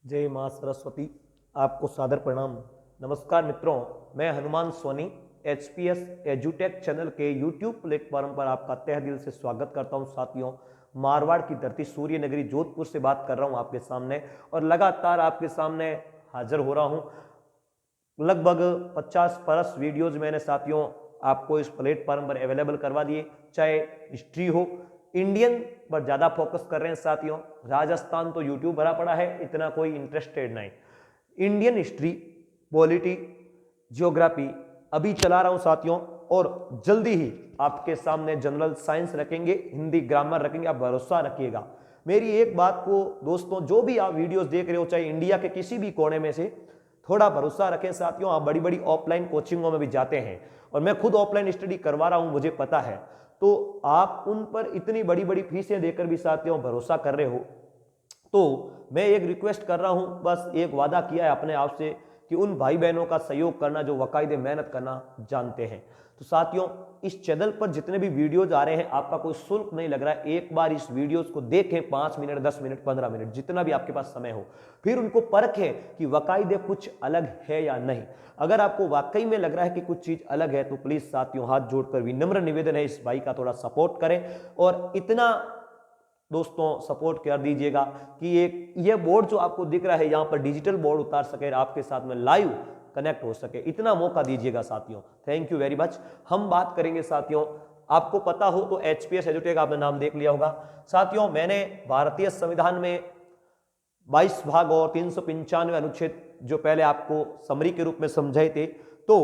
जय माँ सरस्वती। आपको सादर प्रणाम। नमस्कार मित्रों, मैं हनुमान सोनी HPS एजुटेक चैनल के यूट्यूब प्लेटफॉर्म पर आपका तहे दिल से स्वागत करता हूं। साथियों, मारवाड़ की धरती सूर्य नगरी जोधपुर से बात कर रहा हूं आपके सामने और लगातार आपके सामने हाजिर हो रहा हूं। लगभग 50 प्लस वीडियोज मैंने साथियों आपको इस प्लेटफॉर्म पर अवेलेबल करवा दिए। चाहे हिस्ट्री हो, इंडियन पर ज्यादा फोकस कर रहे हैं साथियों। राजस्थान तो यूट्यूब भरा पड़ा है, इतना कोई इंटरेस्टेड नहीं। इंडियन हिस्ट्री, पॉलिटी, जियोग्राफी अभी चला रहा हूं साथियों, और जल्दी ही आपके सामने जनरल साइंस रखेंगे, हिंदी ग्रामर रखेंगे। आप भरोसा रखिएगा मेरी एक बात को दोस्तों, जो भी आप वीडियोस देख रहे हो चाहे इंडिया के किसी भी कोने में से, थोड़ा भरोसा रखें साथियों। आप बड़ी बड़ी ऑफलाइन कोचिंगों में भी जाते हैं और मैं खुद ऑफलाइन स्टडी करवा रहा हूं, मुझे पता है। तो आप उन पर इतनी बड़ी बड़ी फीसें देकर भी साथियों भरोसा कर रहे हो, तो मैं एक रिक्वेस्ट कर रहा हूं, बस एक वादा किया है अपने आप से कि उन भाई बहनों का सहयोग करना जो बाकायदे मेहनत करना जानते हैं। तो साथियों, इस चैनल पर जितने भी वीडियोज आ रहे हैं, आपका कोई शुल्क नहीं लग रहा है। एक बार इस वीडियोज को देखें, 5 मिनट, 10 मिनट, 15 मिनट, जितना भी आपके पास समय हो, फिर उनको परखें कि बाकायदे कुछ अलग है या नहीं। अगर आपको वाकई में लग रहा है कि कुछ चीज अलग है, तो प्लीज साथियों हाथ जोड़कर विनम्र निवेदन है, इस भाई का थोड़ा सपोर्ट करें। और इतना दोस्तों सपोर्ट कर दीजिएगा कि एक ये बोर्ड जो आपको दिख रहा है, यहां पर डिजिटल बोर्ड उतार सके, आपके साथ में लाइव कनेक्ट हो सके, इतना मौका दीजिएगा साथियों। Thank you very much. हम बात करेंगे साथियों, आपको पता हो तो HPS एजुटेक आपने नाम देख लिया होगा साथियों। मैंने भारतीय संविधान में 22 भाग और 395 अनुच्छेद जो पहले आपको समरी के रूप में समझाए थे, तो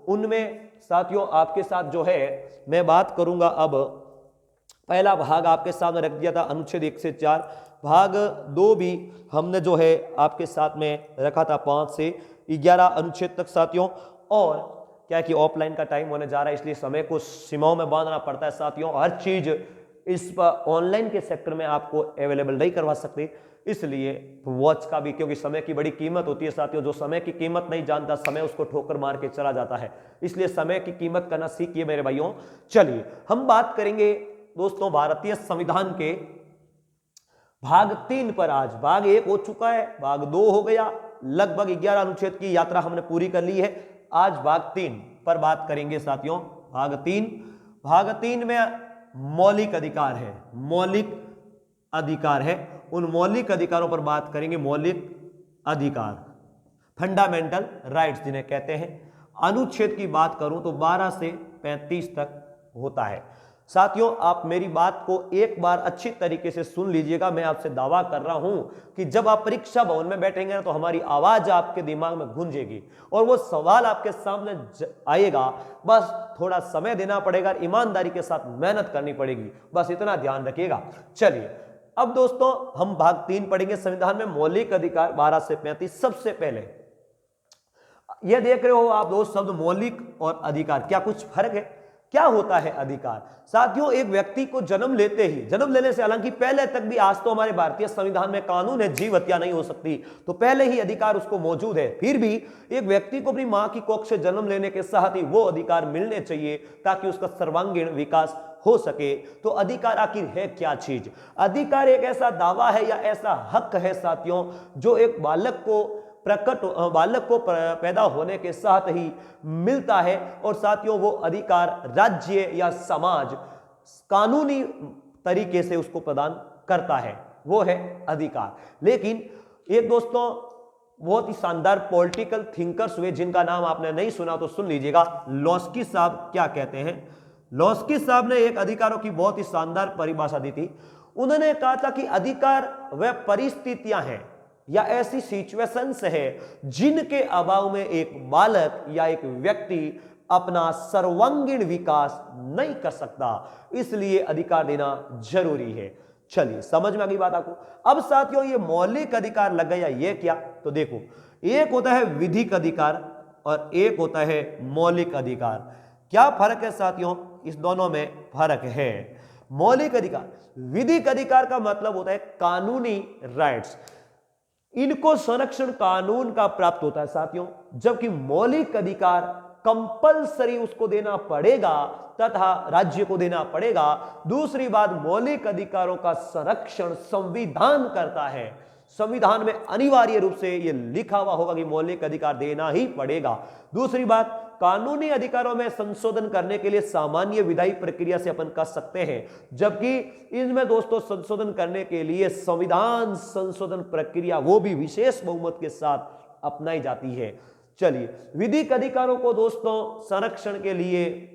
उनमें साथियों आपके साथ जो है मैं बात करूंगा। अब पहला भाग आपके सामने रख दिया था, अनुच्छेद 1 से 4। भाग 2 भी हमने जो है आपके साथ में रखा था 5 से 11 अनुच्छेद तक साथियों। और क्या है कि ऑफलाइन का टाइम होने जा रहा है, इसलिए समय को सीमाओं में बांधना पड़ता है साथियों। हर चीज इस पर ऑनलाइन के सेक्टर में आपको अवेलेबल नहीं करवा सकते, इसलिए वॉच का भी, क्योंकि समय की बड़ी कीमत होती है साथियों। जो समय की कीमत नहीं जानता, समय उसको ठोकर मार के चला जाता है, इसलिए समय की कीमत करना सीखिए मेरे भाइयों। चलिए हम बात करेंगे दोस्तों भारतीय संविधान के भाग 3 पर। आज भाग 1 हो चुका है, भाग 2 हो गया, लगभग 11 अनुच्छेद की यात्रा हमने पूरी कर ली है। आज भाग 3 पर बात करेंगे साथियों। भाग 3 में मौलिक अधिकार है, मौलिक अधिकार है। उन मौलिक अधिकारों पर बात करेंगे। मौलिक अधिकार, फंडामेंटल राइट्स जिन्हें कहते हैं। अनुच्छेद की बात करूं तो 12 से 35 तक होता है साथियों। आप मेरी बात को एक बार अच्छी तरीके से सुन लीजिएगा। मैं आपसे दावा कर रहा हूं कि जब आप परीक्षा भवन में बैठेंगे ना, तो हमारी आवाज आपके दिमाग में गूंजेगी और वो सवाल आपके सामने आएगा। बस थोड़ा समय देना पड़ेगा, ईमानदारी के साथ मेहनत करनी पड़ेगी, बस इतना ध्यान रखिएगा। चलिए अब दोस्तों हम भाग 3 पढ़ेंगे संविधान में, मौलिक अधिकार 12 से 35। सबसे पहले यह देख रहे हो आप दोस्त शब्द मौलिक और अधिकार, क्या कुछ फर्क है? क्या होता है अधिकार साथियों? एक व्यक्ति को जन्म लेते ही, जन्म लेने से हालांकि पहले तक भी, आज तो हमारे भारतीय संविधान में कानून है जीव हत्या नहीं हो सकती, तो पहले ही अधिकार उसको मौजूद है। फिर भी एक व्यक्ति को अपनी मां की कोख से जन्म लेने के साथ ही वो अधिकार मिलने चाहिए ताकि उसका सर्वांगीण विकास हो सके। तो अधिकार आखिर है क्या चीज? अधिकार एक ऐसा दावा है या ऐसा हक है साथियों, जो एक बालक को पैदा होने के साथ ही मिलता है। और साथियों वो अधिकार राज्य या समाज कानूनी तरीके से उसको प्रदान करता है, वो है अधिकार। लेकिन एक दोस्तों बहुत ही शानदार पॉलिटिकल थिंकर्स हुए, जिनका नाम आपने नहीं सुना तो सुन लीजिएगा। लॉस्की साहब क्या कहते हैं? लॉस्की साहब ने एक अधिकारों की बहुत ही शानदार परिभाषा दी थी। उन्होंने कहा था कि अधिकार वह परिस्थितियां हैं या ऐसी सिचुएशंस है जिनके अभाव में एक बालक या एक व्यक्ति अपना सर्वांगीण विकास नहीं कर सकता, इसलिए अधिकार देना जरूरी है। चलिए समझ में आ गई बात आपको। अब साथियों ये मौलिक अधिकार लग गया, ये क्या? तो देखो, एक होता है विधिक अधिकार और एक होता है मौलिक अधिकार। क्या फर्क है साथियों? इस दोनों में फर्क है। मौलिक अधिकार, विधिक अधिकार का मतलब होता है कानूनी राइट्स, इनको संरक्षण कानून का प्राप्त होता है साथियों। जबकि मौलिक अधिकार कंपलसरी उसको देना पड़ेगा तथा राज्य को देना पड़ेगा। दूसरी बात, मौलिक अधिकारों का संरक्षण संविधान करता है। संविधान में अनिवार्य रूप से यह लिखा हुआ होगा कि मौलिक अधिकार देना ही पड़ेगा। दूसरी बात, कानूनी अधिकारों में संशोधन करने के लिए सामान्य विधायी प्रक्रिया से अपन कर सकते हैं, जबकि इनमें दोस्तों संशोधन करने के लिए संविधान संशोधन प्रक्रिया वो भी विशेष बहुमत के साथ अपनाई जाती है। चलिए, विधिक अधिकारों को दोस्तों संरक्षण के लिए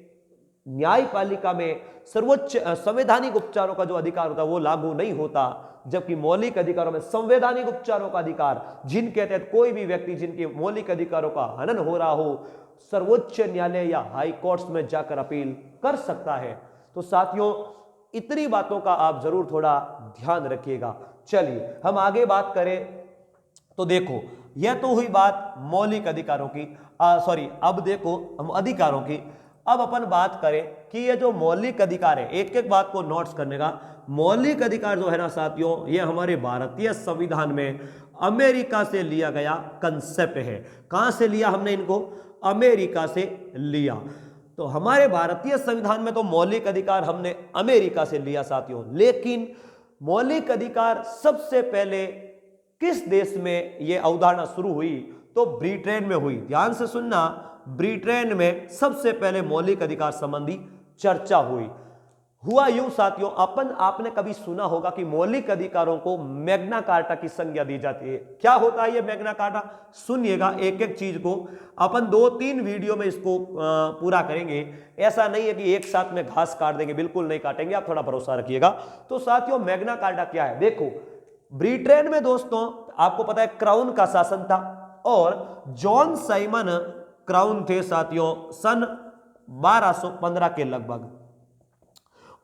न्यायपालिका में सर्वोच्च संवैधानिक उपचारों का जो अधिकार होता है वो लागू नहीं होता, जबकि मौलिक अधिकारों में संवैधानिक उपचारों का अधिकार, जिनके तहत कोई भी व्यक्ति जिनके मौलिक अधिकारों का हनन हो रहा हो, सर्वोच्च न्यायालय या हाई कोर्ट्स में जाकर अपील कर सकता है। तो साथियों, इतनी बातों का आप जरूर थोड़ा ध्यान रखिएगा। चलिए हम आगे बात करें तो देखो, यह तो हुई बात मौलिक अधिकारों की, अब देखो हम अधिकारों की। अब अपन बात करें कि ये जो मौलिक अधिकार है, एक एक बात को नोट्स करने का। मौलिक अधिकार जो है ना साथियों, ये हमारे भारतीय संविधान में अमेरिका से लिया गया कंसेप्ट है। कहां से लिया हमने इनको? अमेरिका से लिया। तो हमारे भारतीय संविधान में तो मौलिक अधिकार हमने अमेरिका से लिया साथियों, लेकिन मौलिक अधिकार सबसे पहले किस देश में यह अवधारणा शुरू हुई? तो ब्रिटेन में हुई। ध्यान से सुनना, ब्रिटेन में सबसे पहले मौलिक अधिकार संबंधी चर्चा हुई। हुआ यूं साथियों, आपने कभी सुना होगा कि मौलिक अधिकारों को मैग्ना कार्टा की संज्ञा दी जाती है। क्या होता है ये मैग्ना कार्टा? सुनिएगा, एक एक चीज को अपन 2-3 वीडियो में इसको पूरा करेंगे। ऐसा नहीं है कि एक साथ में घास काट देंगे, बिल्कुल नहीं काटेंगे, आप थोड़ा भरोसा रखिएगा। तो साथियों, मैग्ना कार्टा क्या है? देखो, ब्रिटेन में दोस्तों आपको पता है क्राउन का शासन था, और जॉन साइमन क्राउन थे साथियों सन 1215 के लगभग।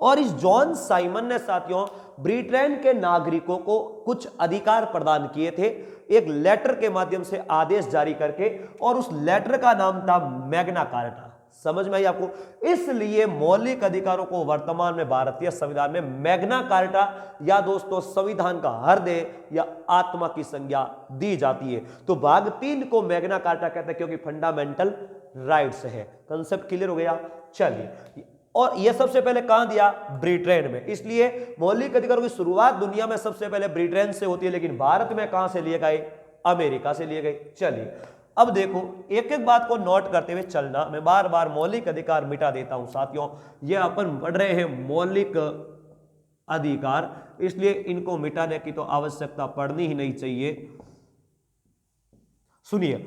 और इस जॉन साइमन ने साथियों ब्रिटेन के नागरिकों को कुछ अधिकार प्रदान किए थे, एक लेटर के माध्यम से आदेश जारी करके, और उस लेटर का नाम था मैग्ना कार्टा। समझ में आई आपको? इसलिए मौलिक अधिकारों को वर्तमान में भारतीय संविधान में मैग्ना कार्टा या दोस्तों संविधान का हृदय या आत्मा की संज्ञा दी जाती है। तो भाग 3 को मैग्ना कार्टा कहते हैं, क्योंकि फंडामेंटल राइट्स है। कंसेप्ट क्लियर हो गया? चलिए, और यह सबसे पहले कहां दिया? ब्रिटेन में। इसलिए मौलिक अधिकारों की शुरुआत दुनिया में सबसे पहले ब्रिटेन से होती है, लेकिन भारत में कहां से लिए गए? अमेरिका से लिए गए। चलिए, अब देखो, एक एक बात को नोट करते हुए चलना। मैं बार बार मौलिक अधिकार मिटा देता हूं साथियों, ये अपन पढ़ रहे हैं मौलिक अधिकार, इसलिए इनको मिटाने की तो आवश्यकता पड़नी ही नहीं चाहिए। सुनिए,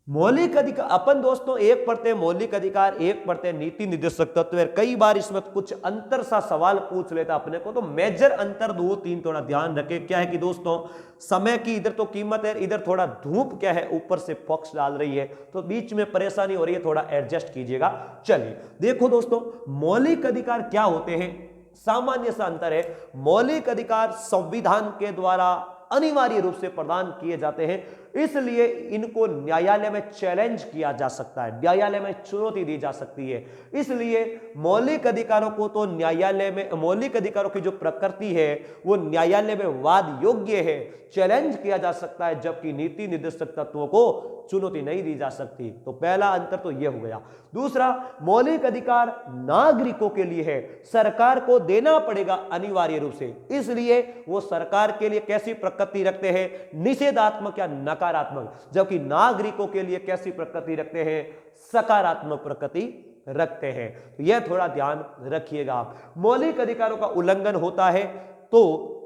मौलिक अधिकार अपन दोस्तों एक पढ़ते मौलिक अधिकार, एक पढ़ते नीति निर्देशक तत्व। कई बार इसमें कुछ अंतर सा सवाल पूछ लेता अपने को, तो मेजर अंतर 2-3 थोड़ा ध्यान रखे। क्या है कि दोस्तों, समय की इधर तो कीमत है, इधर थोड़ा धूप क्या है ऊपर से फॉक्स डाल रही है, तो बीच में परेशानी हो रही है, थोड़ा एडजस्ट कीजिएगा। चलिए देखो दोस्तों, मौलिक अधिकार क्या होते हैं? सामान्य सा अंतर है, मौलिक अधिकार संविधान के द्वारा अनिवार्य रूप से प्रदान किए जाते हैं, इसलिए इनको न्यायालय में चैलेंज किया जा सकता है, न्यायालय में चुनौती दी जा सकती है। इसलिए मौलिक अधिकारों को तो न्यायालय में, मौलिक अधिकारों की जो प्रकृति है वो न्यायालय में वाद योग्य है, चैलेंज किया जा सकता है, जबकि नीति निर्देशक तत्वों को चुनौती नहीं दी जा सकती। तो पहला अंतर तो यह हो गया। दूसरा, मौलिक अधिकार नागरिकों के लिए है, सरकार को देना पड़ेगा अनिवार्य रूप से, इसलिए वो सरकार के लिए कैसी प्रकृति रखते हैं? निषेधात्मक या नकारात्मक, जबकि नागरिकों के लिए कैसी प्रकृति रखते हैं? सकारात्मक प्रकृति रखते हैं। तो यह थोड़ा ध्यान रखिएगा आप। मौलिक अधिकारों का उल्लंघन होता है तो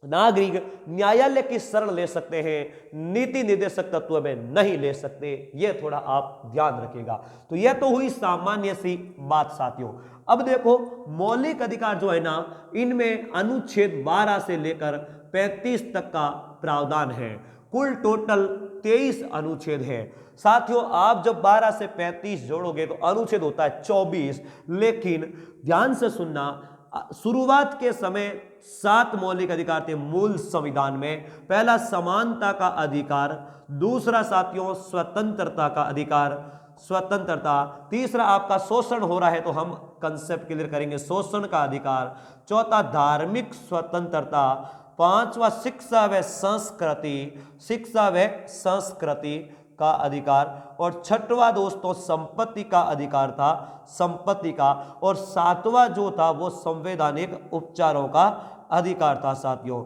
नागरिक न्यायालय की शरण ले सकते हैं, नीति निर्देशक तत्व में नहीं ले सकते, यह थोड़ा आप ध्यान रखिएगा। तो यह तो हुई सामान्य सी बात साथियों। अब देखो, मौलिक अधिकार जो है ना, इनमें अनुच्छेद 12 से लेकर 35 तक का प्रावधान है। कुल टोटल 23 अनुच्छेद है साथियों। आप जब 12 से 35 जोड़ोगे तो अनुच्छेद होता है 24, लेकिन ध्यान से सुनना, शुरुआत के समय 7 मौलिक अधिकार थे मूल संविधान में। पहला समानता का अधिकार, दूसरा साथियों स्वतंत्रता का अधिकार, स्वतंत्रता, तीसरा आपका शोषण हो रहा है तो हम कंसेप्ट क्लियर करेंगे, शोषण का अधिकार, चौथा धार्मिक स्वतंत्रता, पांचवा शिक्षा व संस्कृति, शिक्षा व संस्कृति का अधिकार, और छठवां दोस्तों संपत्ति का अधिकार था, संपत्ति का, और सातवां जो था वो संवैधानिक उपचारों का अधिकार था साथियों।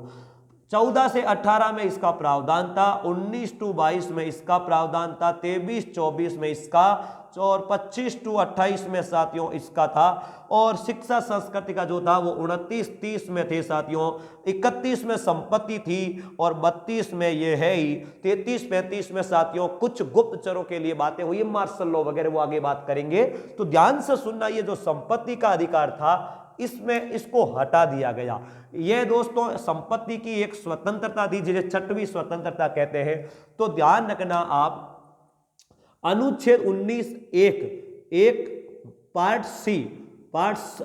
14 से 18 में इसका प्रावधान था, 19 टू 22 में इसका प्रावधान था, 23-24 में इसका, और 25 टू 28 में साथियों इसका था, और शिक्षा संस्कृति का जो था वो 29-30 में थे साथियों, 31 में संपत्ति थी, और 32 में ये है ही, 33-35 में साथियों कुछ गुप्तचरों के लिए बातें हुई, मार्शल लॉ वगैरह वो आगे बात करेंगे। तो ध्यान से सुनना, ये जो संपत्ति का अधिकार था इसमें इसको हटा दिया गया। यह दोस्तों संपत्ति की एक स्वतंत्रता थी जिसे छठवीं स्वतंत्रता कहते हैं। तो ध्यान रखना आप, अनुच्छेद 19(1) पार्ट सी,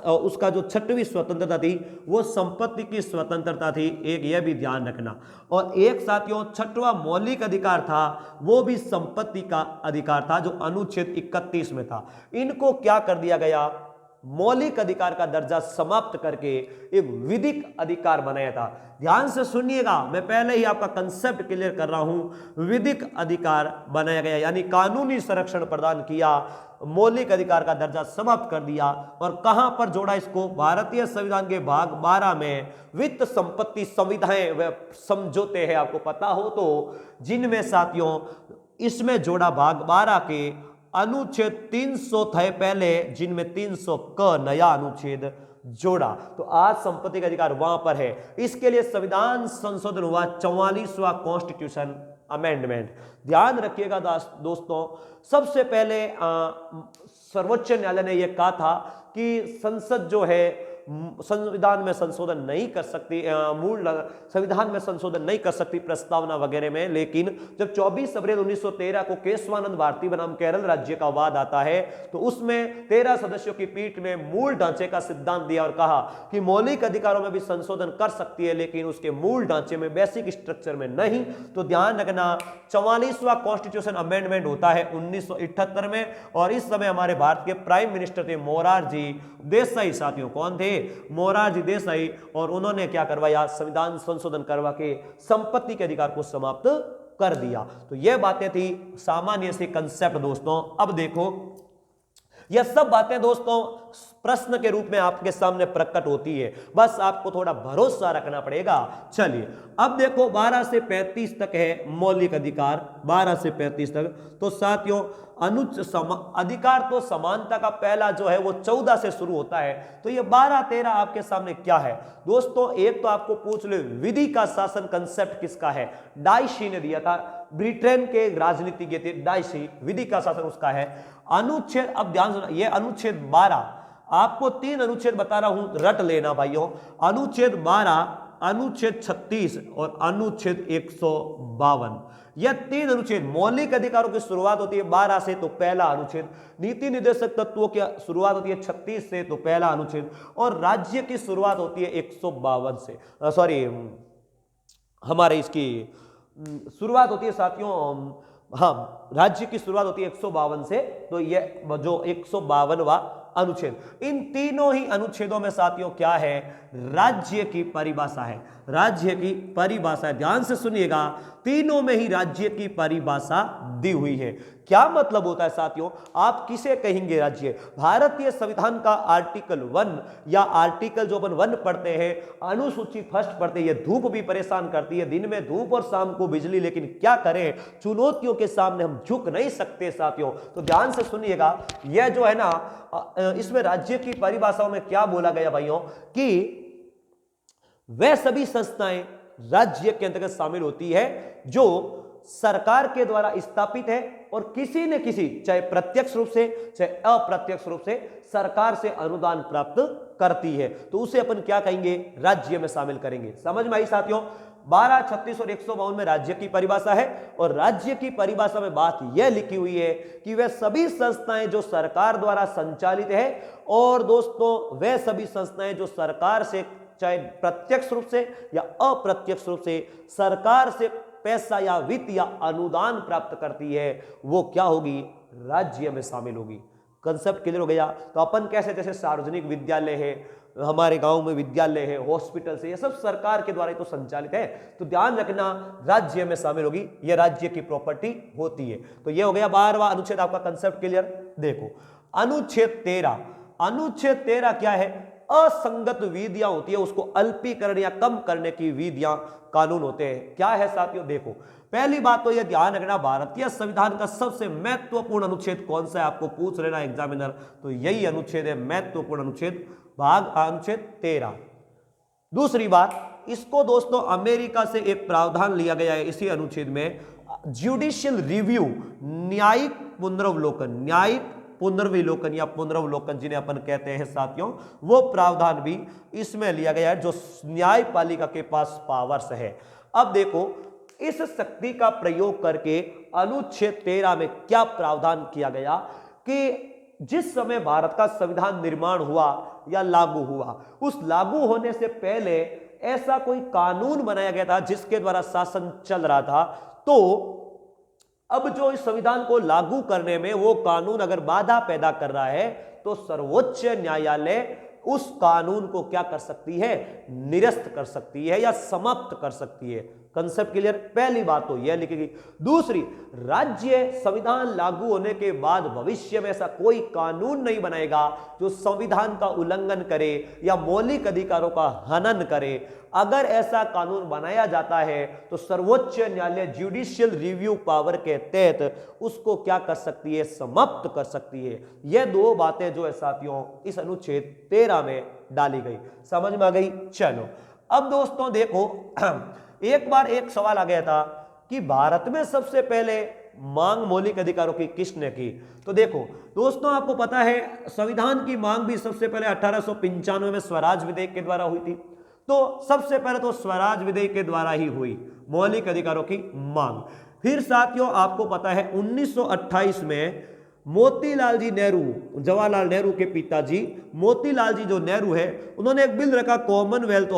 उसका जो छठवीं स्वतंत्रता थी वो संपत्ति की स्वतंत्रता थी, एक यह भी ध्यान रखना। और एक साथियों छठवां मौलिक अधिकार था वो भी संपत्ति का अधिकार था जो अनुच्छेद 31 में था। इनको क्या कर दिया गया, मौलिक अधिकार का दर्जा समाप्त करके एक विधिक अधिकार बनाया था। ध्यान से सुनिएगा, मैं पहले ही आपका कंसेप्ट क्लियर कर रहा हूं। विधिक अधिकार बनाया गया यानी कानूनी संरक्षण प्रदान किया, मौलिक अधिकार का दर्जा समाप्त कर दिया। और कहां पर जोड़ा इसको, भारतीय संविधान के भाग 12 में वित्त संपत्ति संविधाएं व समझौते हैं, आपको पता हो तो, जिनमें साथियों इसमें जोड़ा भाग 12 के अनुच्छेद 300 थे पहले, जिनमें 300 का नया अनुच्छेद जोड़ा। तो आज संपत्ति का अधिकार वहां पर है। इसके लिए संविधान संशोधन हुआ, 44वां कॉन्स्टिट्यूशन अमेंडमेंट। ध्यान रखिएगा दोस्तों, सबसे पहले सर्वोच्च न्यायालय ने यह कहा था कि संसद जो है संविधान में संशोधन नहीं कर सकती, मूल संविधान में संशोधन नहीं कर सकती प्रस्तावना वगैरह में। लेकिन जब 24 अप्रैल 1913 को केशवानंद भारती बनाम केरल राज्य का वाद आता है तो उसमें 13 सदस्यों की पीठ ने मूल ढांचे का सिद्धांत दिया और कहा कि मौलिक अधिकारों में भी संशोधन कर सकती है लेकिन उसके मूल ढांचे में, बेसिक स्ट्रक्चर में नहीं। तो ध्यान रखना, 44वां कॉन्स्टिट्यूशन अमेंडमेंट होता है 1978 में, और इस समय हमारे भारत के प्राइम मिनिस्टर थे मोरारजी देसाई। साथियों कौन थे, मोरारजी देसाई। और उन्होंने क्या करवाया, संविधान संशोधन करवा के संपत्ति के अधिकार को समाप्त कर दिया। तो यह बातें थी सामान्य से कंसेप्ट दोस्तों। अब देखो, यह सब बातें दोस्तों प्रश्न के रूप में आपके सामने प्रकट होती है, बस आपको थोड़ा भरोसा रखना पड़ेगा। चलिए अब देखो, 12 से 35 तक है मौलिक अधिकार, 12 से 35 तक। तो साथियों अधिकार तो समानता का पहला जो है वो 14 से शुरू होता है। तो ये 12-13 आपके सामने क्या है दोस्तों, एक तो आपको पूछ ले, विधि का शासन कंसेप्ट किसका है, डाइशी ने दिया था, ब्रिटेन के राजनीतिज्ञ थे डाइशी, विधि का शासन उसका है। अनुच्छेद, अब ध्यान सुना, ये अनुच्छेद 12, आपको 3 अनुच्छेद बता रहा हूं, रट लेना भाइयों। अनुच्छेद 12, अनुच्छेद 36 और अनुच्छेद 152, यह 3 अनुच्छेद मौलिक अधिकारों की शुरुआत होती है 12 से, तो पहला अनुच्छेद। नीति निर्देशक तत्वों की शुरुआत होती है 36 से, तो पहला अनुच्छेद। और राज्य की शुरुआत होती है 152 से, सॉरी हमारे इसकी शुरुआत होती है साथियों, हाँ राज्य की शुरुआत होती है 152 से। तो यह जो 152वां अनुच्छेद, इन तीनों ही अनुच्छेदों में साथियों क्या है, राज्य की परिभाषा है, राज्य की परिभाषा। ध्यान से सुनिएगा, तीनों में ही राज्य की परिभाषा दी हुई है। क्या मतलब होता है साथियों, आप किसे कहेंगे राज्य, भारतीय संविधान का आर्टिकल 1 या आर्टिकल जो अपन 1 पढ़ते हैं, अनुसूची फर्स्ट पढ़ते हैं, ये धूप भी परेशान करती है, दिन में धूप और शाम को बिजली, लेकिन क्या करें, चुनौतियों के सामने हम झुक नहीं सकते साथियों। तो ध्यान से सुनिएगा, यह जो है ना, इसमें राज्य की परिभाषाओं में क्या बोला गया भाइयों, कि वह सभी संस्थाएं राज्य के अंतर्गत शामिल होती है जो सरकार के द्वारा स्थापित है और किसी न किसी, चाहे प्रत्यक्ष रूप से चाहे अप्रत्यक्ष रूप से, सरकार से अनुदान प्राप्त करती है, तो उसे अपन क्या कहेंगे, राज्य में शामिल करेंगे। समझ में आई साथियों, 12, 36 और 152 में राज्य की परिभाषा है। और राज्य की परिभाषा में बात यह लिखी हुई है कि वह सभी संस्थाएं जो सरकार द्वारा संचालित है, और दोस्तों वह सभी संस्थाएं जो सरकार से, चाहे प्रत्यक्ष रूप से या अप्रत्यक्ष रूप से, सरकार से पैसा या वित्त या अनुदान प्राप्त करती है, वो क्या होगी, राज्य में शामिल होगी। कंसेप्ट क्लियर हो गया। तो अपन कैसे, जैसे सार्वजनिक विद्यालय है, हमारे गांव में विद्यालय है, हॉस्पिटल से, ये सब सरकार के द्वारा ही तो संचालित है, तो ध्यान रखना राज्य में शामिल होगी, ये राज्य की प्रॉपर्टी होती है। तो ये हो गया 12वां अनुच्छेद, आपका कंसेप्ट क्लियर। देखो अनुच्छेद 13, अनुच्छेद 13 क्या है, असंगत विधियां होती है उसको अल्पीकरण या कम करने की विधियां कानून होते हैं। क्या है साथियों, देखो पहली बात तो यह ध्यान रखना, भारतीय संविधान का सबसे महत्वपूर्ण अनुच्छेद कौन सा है, आपको पूछ लेना एग्जामिनर, तो यही अनुच्छेद है, महत्वपूर्ण अनुच्छेद, अनुच्छेद 13। दूसरी बात, इसको दोस्तों अमेरिका से एक प्रावधान लिया गया है इसी अनुच्छेद में, ज्युडिशियल रिव्यू, न्यायिक पुनर्विलोकन या पुनर्वलोकन जिन्हें अपन कहते हैं साथियों, वो प्रावधान भी इसमें लिया गया है जो न्यायपालिका के पास पावर्स है। अब देखो इस शक्ति का प्रयोग करके अनुच्छेद 13 में क्या प्रावधान किया गया कि जिस समय भारत का संविधान निर्माण हुआ या लागू हुआ, उस लागू होने से पहले ऐसा कोई कानून बनाया गया था जिसके द्वारा शासन चल रहा था, तो अब जो इस संविधान को लागू करने में वो कानून अगर बाधा पैदा कर रहा है तो सर्वोच्च न्यायालय उस कानून को क्या कर सकती है, निरस्त कर सकती है या समाप्त कर सकती है। कंसेप्ट क्लियर, पहली बात तो यह लिखेगी। दूसरी, राज्य संविधान लागू होने के बाद भविष्य में ऐसा कोई कानून नहीं बनाएगा जो संविधान का उल्लंघन करे या मौलिक अधिकारों का हनन करे। अगर ऐसा कानून बनाया जाता है तो सर्वोच्च न्यायालय जुडिशियल रिव्यू पावर के तहत उसको क्या कर सकती है, समाप्त कर सकती है। यह दो बातें जो है साथियों इस अनुच्छेद 13 में डाली गई, समझ में आ गई। चलो अब दोस्तों देखो एक बार एक सवाल आ गया था कि भारत में सबसे पहले मांग मौलिक अधिकारों की किसने की, तो देखो दोस्तों आपको पता है संविधान की मांग भी सबसे पहले 1895 में स्वराज विधेयक के द्वारा हुई थी। तो सबसे पहले तो स्वराज विधेयक के द्वारा ही हुई मौलिक अधिकारों की मांग। फिर साथियों आपको पता है 1928 में मोतीलाल जी नेहरू, जवाहरलाल नेहरू के पिताजी मोतीलाल जी जो नेहरू है, उन्होंने एक बिल रखा कॉमनवेल्थ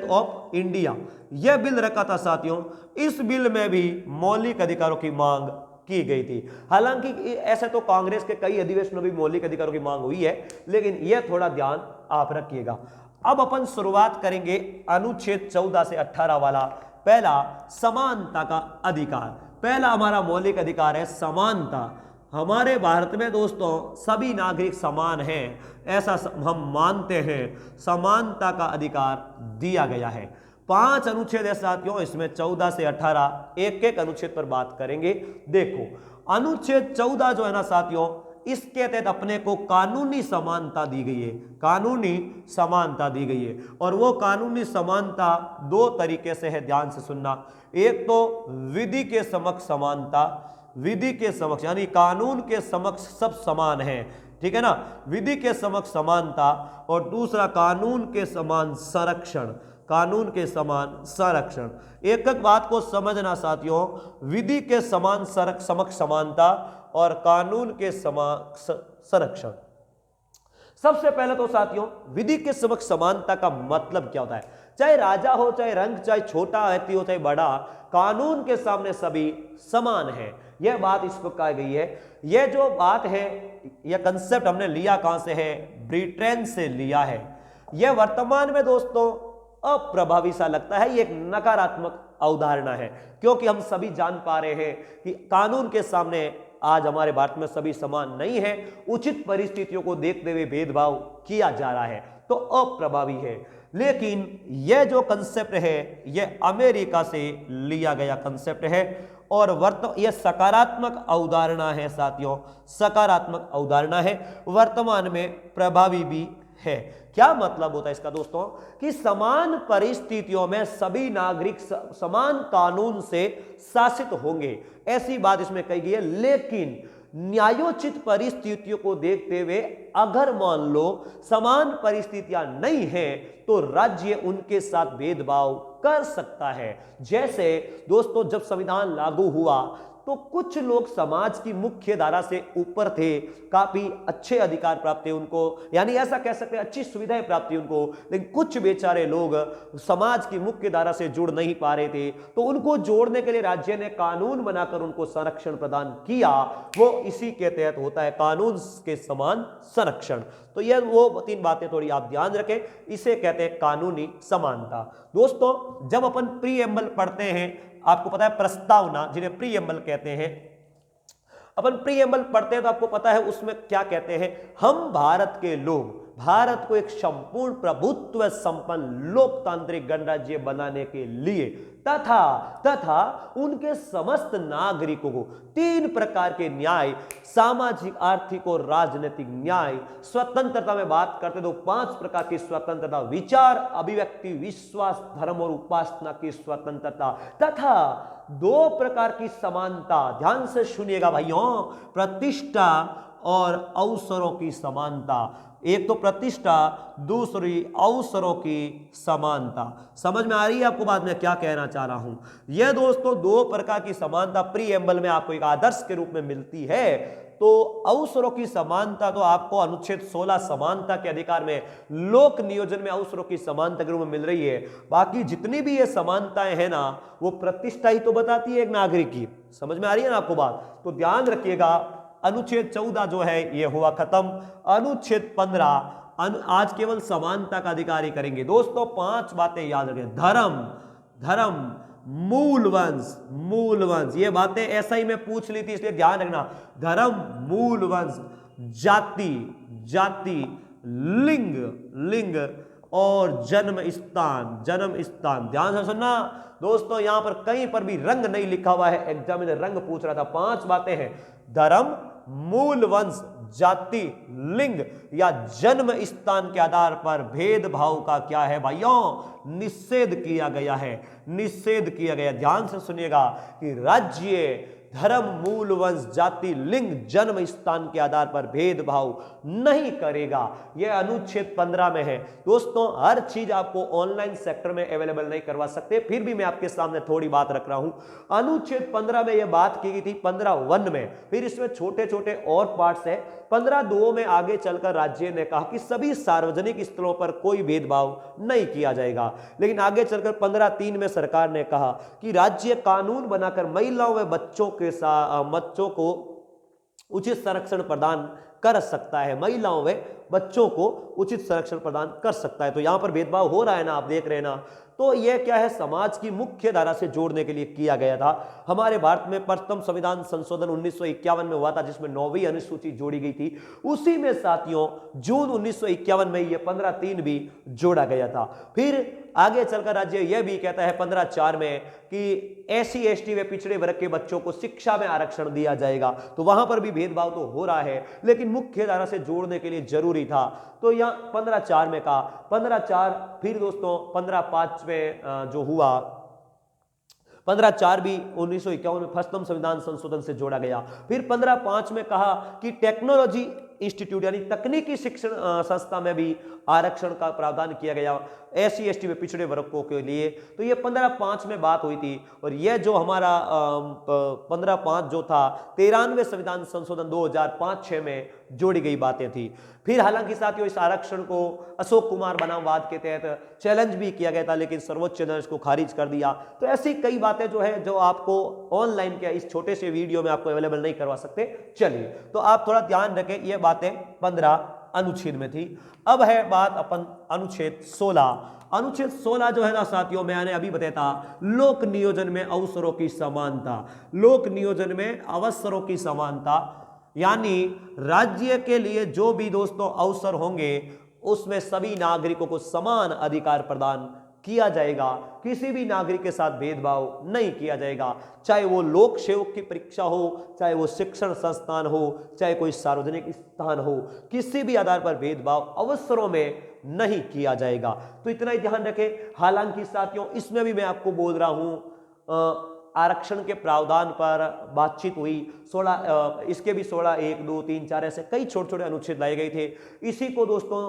ऑफ इंडिया, यह बिल रखा था साथियों। इस बिल में भी मौलिक अधिकारों की मांग की गई थी। हालांकि ऐसे तो कांग्रेस के कई अधिवेशनों में भी मौलिक अधिकारों की मांग हुई है, लेकिन यह थोड़ा ध्यान आप रखिएगा। अब अपन शुरुआत करेंगे अनुच्छेद 14 से 18 वाला। पहला, समानता का अधिकार। पहला हमारा मौलिक अधिकार है समानता। हमारे भारत में दोस्तों सभी नागरिक समान हैं, ऐसा हम मानते हैं। समानता का अधिकार दिया गया है। 5 अनुच्छेद है साथियों, इसमें 14 से 18 एक एक अनुच्छेद पर बात करेंगे। देखो अनुच्छेद 14 जो है ना साथियों, इसके तहत अपने को कानूनी समानता दी गई है, कानूनी समानता दी गई है। और वो कानूनी समानता दो तरीके से है, ध्यान से सुनना। एक तो विधि के समक्ष समानता, विधि के समक्ष यानी कानून के समक्ष सब समान है, ठीक है ना, विधि के समक्ष समानता। और दूसरा कानून के समान संरक्षण, कानून के समान संरक्षण। एक एक बात को समझना साथियों, विधि के समान समक्ष समानता और कानून के समान संरक्षण। सबसे पहले तो साथियों विधि के समक्ष समानता का मतलब क्या होता है? चाहे राजा हो, चाहे रंग, चाहे छोटा व्यक्ति हो, चाहे बड़ा, कानून के सामने सभी समान है। यह बात इस पर कही गई है। यह जो बात है, यह कंसेप्ट हमने लिया कहां से है? ब्रिटेन से लिया है। यह वर्तमान में दोस्तों अप्रभावी सा लगता है, यह एक नकारात्मक अवधारणा है, क्योंकि हम सभी जान पा रहे हैं कि कानून के सामने आज हमारे भारत में सभी समान नहीं है। उचित परिस्थितियों को देखते हुए भेदभाव किया जा रहा है, तो अप्रभावी है। लेकिन यह जो कंसेप्ट है यह अमेरिका से लिया गया कंसेप्ट है और यह सकारात्मक अवधारणा है साथियों, सकारात्मक अवधारणा है, वर्तमान में प्रभावी भी है। क्या मतलब होता है इसका दोस्तों? कि समान परिस्थितियों में सभी नागरिक समान कानून से शासित होंगे, ऐसी बात इसमें कही गई है। लेकिन न्यायोचित परिस्थितियों को देखते हुए अगर मान लो समान परिस्थितियां नहीं हैं तो राज्य उनके साथ भेदभाव कर सकता है। जैसे दोस्तों जब संविधान लागू हुआ तो कुछ लोग समाज की मुख्य धारा से ऊपर थे, काफी अच्छे अधिकार प्राप्त थे उनको, यानी ऐसा कह सकते हैं अच्छी सुविधाएं प्राप्त थी उनको। लेकिन कुछ बेचारे लोग समाज की मुख्य धारा से जुड़ नहीं पा रहे थे, तो उनको जोड़ने के लिए राज्य ने कानून बनाकर उनको संरक्षण प्रदान किया। वो इसी के तहत होता है कानून के समान संरक्षण। तो यह वो 3 बातें थोड़ी आप ध्यान रखें, इसे कहते हैं कानूनी समानता। दोस्तों जब अपन प्रीएम्बल पढ़ते हैं, आपको पता है प्रस्तावना जिन्हें प्रीएम्बल कहते हैं, अपन प्रीएम्बल पढ़ते हैं तो आपको पता है उसमें क्या कहते हैं, हम भारत के लोग भारत को एक संपूर्ण प्रभुत्व संपन्न लोकतांत्रिक गणराज्य बनाने के लिए तथा उनके समस्त नागरिकों को 3 प्रकार के न्याय, सामाजिक, आर्थिक और राजनीतिक न्याय, स्वतंत्रता में बात करते तो 5 प्रकार की स्वतंत्रता, विचार, अभिव्यक्ति, विश्वास, धर्म और उपासना की स्वतंत्रता तथा 2 प्रकार की समानता, ध्यान से सुनिएगा भाइयों, प्रतिष्ठा और अवसरों की समानता। एक तो प्रतिष्ठा, दूसरी अवसरों की समानता। समझ में आ रही है आपको बात में क्या कहना चाह रहा हूं? यह दोस्तों 2 प्रकार की समानता प्रीएम्बल में आपको एक आदर्श के रूप में मिलती है। तो अवसरों की समानता तो आपको अनुच्छेद 16 समानता के अधिकार में लोक नियोजन में अवसरों की समानता के रूप में मिल रही है। बाकी जितनी भी ये समानताएं हैं ना, वो प्रतिष्ठा ही तो बताती है एक नागरिक की। समझ में आ रही है ना आपको बात? तो ध्यान रखिएगा, अनुच्छेद 14 जो है ये हुआ खत्म। अनुच्छेद 15 आज केवल समानता का अधिकार ही करेंगे। दोस्तों 5 बातें याद रखें। धर्म, मूल वंश, ये बातें ऐसा ही मैं पूछ ली थी इसलिए ध्यान रखना। धर्म, मूल वंश, जाति, लिंग और जन्म स्थान। ध्यान से सुनना दोस्तों, यहां पर कहीं पर भी रंग नहीं लिखा हुआ है, एग्जाम में रंग पूछ रहा था। 5 बातें हैं, धर्म, मूल वंश, जाति, लिंग या जन्म स्थान के आधार पर भेदभाव का क्या है भाइयों, निषेध किया गया है। ध्यान से सुनिएगा कि राज्य धर्म, मूल वंश, जाति, लिंग, जन्म स्थान के आधार पर भेदभाव नहीं करेगा। यह अनुच्छेद 15 में है। दोस्तों हर चीज आपको ऑनलाइन सेक्टर में अवेलेबल नहीं करवा सकते, फिर भी मैं आपके सामने थोड़ी बात रख रहा हूं। अनुच्छेद 15 में यह बात की गई थी 15(1) में, फिर इसमें छोटे छोटे और पार्ट्स है। 15(2) में आगे चलकर राज्य ने कहा कि सभी सार्वजनिक स्थलों पर कोई भेदभाव नहीं किया जाएगा। लेकिन आगे चलकर 15(3) में सरकार ने कहा कि राज्य कानून बनाकर महिलाओं व बच्चों को उचित संरक्षण प्रदान कर सकता है। महिलाओं व बच्चों को उचित संरक्षण प्रदान कर सकता है। तो यहां पर भेदभाव हो रहा है ना, आप देख रहे हैं ना। तो यह क्या है, समाज की मुख्य धारा से जोड़ने के लिए किया गया था। हमारे भारत में प्रथम संविधान संशोधन 1951 में हुआ था, जिसमें 9वीं अनुसूची जोड़ी गई थी। उसी में साथियों जून 1951 में यह 15(3) भी जोड़ा गया था। फिर आगे चलकर राज्य यह भी कहता है 15(4) में कि SC ST व पिछड़े वर्ग के बच्चों को शिक्षा में आरक्षण दिया जाएगा। तो वहां पर भी भेदभाव तो हो रहा है, लेकिन मुख्य धारा से जोड़ने के लिए जरूरी था। तो यहां 15(4) में कहा। 15(4) फिर दोस्तों 15(5) में जो हुआ, 15(4) भी 1951 में प्रथम संविधान संशोधन से जोड़ा गया। फिर 15(5) में कहा कि टेक्नोलॉजी इंस्टीट्यूट यानी तकनीकी शिक्षण संस्था में भी आरक्षण का प्रावधान किया गया SC ST में पिछड़े वर्गों के लिए। तो ये 15(5) में बात हुई थी। और यह जो हमारा 15(5) जो था 93वें संविधान संशोधन 2005-6 में जोड़ी गई बातें थी। फिर हालांकि साथियों इस आरक्षण को अशोक कुमार बनाम वाद के तहत चैलेंज भी किया गया था, लेकिन सर्वोच्च न्यायालय इसको खारिज कर दिया। तो ऐसी कई बातें जो है जो आपको ऑनलाइन के इस छोटे से वीडियो में आपको अवेलेबल नहीं करवा सकते। चलिए तो आप थोड़ा ध्यान रखें, ये बातें 15 अनुच्छेद में थी। अब है बात अपन अनुच्छेद 16। अनुच्छेद 16 जो है ना साथियों, मैंने अभी बताया था लोक नियोजन में अवसरों की समानता। लोक नियोजन में अवसरों की समानता यानी राज्य के लिए जो भी दोस्तों अवसर होंगे उसमें सभी नागरिकों को समान अधिकार प्रदान किया जाएगा। किसी भी नागरिक के साथ भेदभाव नहीं किया जाएगा, चाहे वो लोक सेवक की परीक्षा हो, चाहे वो शिक्षण संस्थान हो, चाहे कोई सार्वजनिक स्थान हो, किसी भी आधार पर भेदभाव अवसरों में नहीं किया जाएगा। तो इतना ही ध्यान रखें। हालांकि साथियों इसमें भी मैं आपको बोल रहा हूं आरक्षण के प्रावधान पर बातचीत हुई। 16 इसके भी 16 1 2 3 4 ऐसे कई छोटे छोटे अनुच्छेद लाए गए थे। इसी को दोस्तों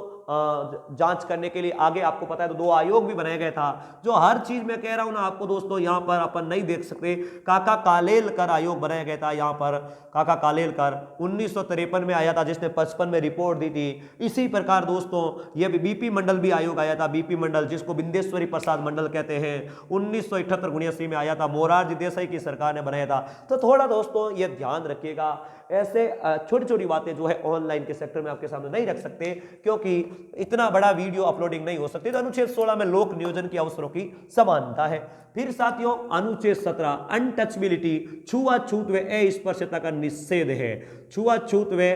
जांच करने के लिए आगे आपको पता है तो 2 आयोग भी बनाया गया था। जो हर चीज मैं कह रहा हूं ना आपको दोस्तों यहां पर अपन नहीं देख सकते। काका कालेलकर आयोग बनाया गया था। यहां पर काका कालेलकर 1953 में आया था, जिसने 55 में रिपोर्ट दी थी। इसी प्रकार दोस्तों यह बीपी मंडल भी आयोग आया था। बीपी मंडल जिसको बिंदेश्वरी प्रसाद मंडल कहते हैं, 1978-79 में आया था। मोरारजी देसाई की सरकार ने बनाया था। तो थोड़ा दोस्तों ये ध्यान रखिएगा, ऐसे छोटी छोटी बातें जो है ऑनलाइन के सेक्टर में आपके सामने नहीं रख सकते, क्योंकि इतना बड़ा वीडियो अपलोडिंग नहीं हो सकती। तो अनुच्छेद 16 में लोक नियोजन के अवसरों की समानता है। फिर साथियों अनुच्छेद 17 अनटचबिलिटी, छुआछूत व अस्पृश्यता का निषेध है। छुआछूत व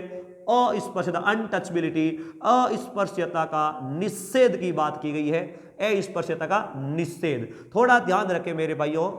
अस्पृश्यता, अनटचबिलिटी, अस्पृश्यता का निषेध की बात की गई है, अस्पृश्यता का निषेध। थोड़ा ध्यान रखें मेरे भाइयों,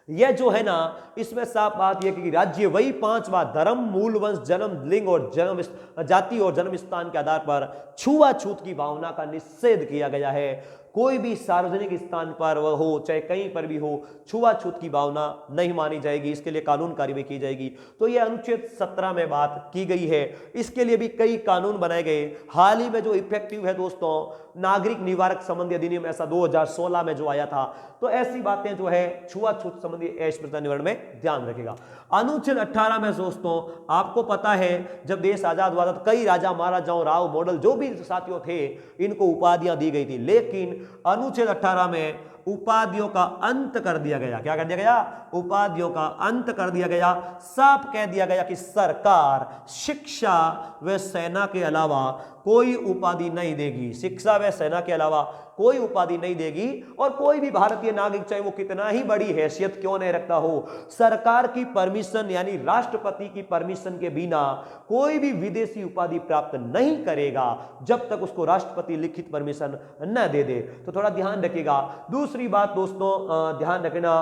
यह जो है ना, इसमें साफ बात यह कि राज्य वही 5 बात धर्म, मूल वंश, जन्म, लिंग और जन्म, जाति और जन्म स्थान के आधार पर छुआछूत की भावना का निषेध किया गया है। कोई भी सार्वजनिक स्थान पर वह हो चाहे कहीं पर भी हो, छुआछूत की भावना नहीं मानी जाएगी, इसके लिए कानून कार्रवाई की जाएगी। तो यह अनुच्छेद 17 में बात की गई है। इसके लिए भी कई कानून बनाए गए। हाल ही में जो इफेक्टिव है दोस्तों, नागरिक निवारक संबंधी अधिनियम ऐसा 2016 में जो आया था, तो ऐसी बातें जो है छुआछूत संबंधी अस्पृश्यता निवारण में ध्यान रखेगा। अनुच्छेद 18 में दोस्तों आपको पता है जब देश आजाद हुआ था तो कई राजा महाराजाओं, राव, मॉडल जो भी साथियों थे, इनको उपाधियां दी गई थी। लेकिन अनुच्छेद 18 में उपाधियों का अंत कर दिया गया। क्या कर दिया गया? उपाधियों का अंत कर दिया गया। साफ कह दिया गया कि सरकार शिक्षा व सेना के अलावा कोई उपाधि नहीं देगी। शिक्षा व सेना के अलावा कोई उपाधि नहीं देगी। और कोई भी भारतीय नागरिक चाहे वो कितना ही बड़ी हैसियत क्यों नहीं रखता हो, सरकार की परमिशन यानी राष्ट्रपति की परमिशन के बिना कोई भी विदेशी उपाधि प्राप्त नहीं करेगा जब तक उसको राष्ट्रपति लिखित परमिशन न दे दे। तो थोड़ा ध्यान रखिएगा। दूसरी बात दोस्तों ध्यान रखना,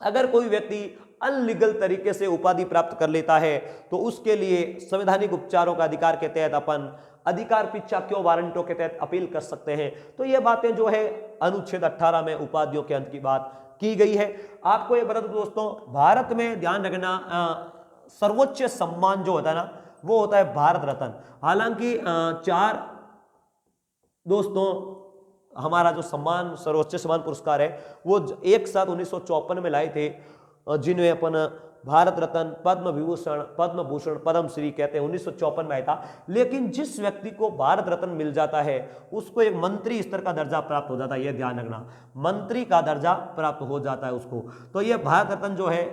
अगर कोई व्यक्ति अनलीगल तरीके से उपाधि प्राप्त कर लेता है तो उसके लिए संवैधानिक उपचारों का अधिकार के तहत अपन अधिकार पिछा क्यों वारंटों के तहत अपील कर सकते हैं। तो ये बातें जो है अनुच्छेद 18 में उपाधियों के अंत की बात की गई है। आपको ये बता दूं दोस्तों, भारत में ध्यान रखना सर्वोच्च सम्मान जो होता है ना, वो होता है भारत रत्न। हालांकि 4 दोस्तों हमारा जो सम्मान सर्वोच्च सम्मान पुरस्कार है वो एक साथ 1954 में लाए थे, जिनमें अपन भारत रत्न, पद्म विभूषण, पद्म भूषण, पद्मश्री कहते हैं, 1954 में आया था। लेकिन जिस व्यक्ति को भारत रत्न मिल जाता है उसको एक मंत्री स्तर का दर्जा प्राप्त हो जाता है। यह ध्यान रखना, मंत्री का दर्जा प्राप्त हो जाता है उसको। तो यह भारत रत्न जो है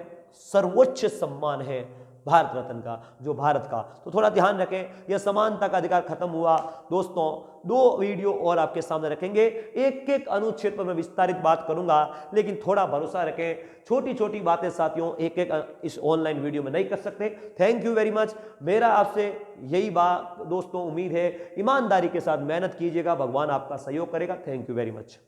सर्वोच्च सम्मान है भारत रत्न का, जो भारत का। तो थोड़ा ध्यान रखें, यह समानता का अधिकार खत्म हुआ दोस्तों। 2 वीडियो और आपके सामने रखेंगे, एक एक अनुच्छेद पर मैं विस्तारित बात करूंगा, लेकिन थोड़ा भरोसा रखें, छोटी छोटी बातें साथियों एक एक इस ऑनलाइन वीडियो में नहीं कर सकते। Thank you very much. मेरा आपसे यही बात दोस्तों उम्मीद है, ईमानदारी के साथ मेहनत कीजिएगा, भगवान आपका सहयोग करेगा। Thank you very much.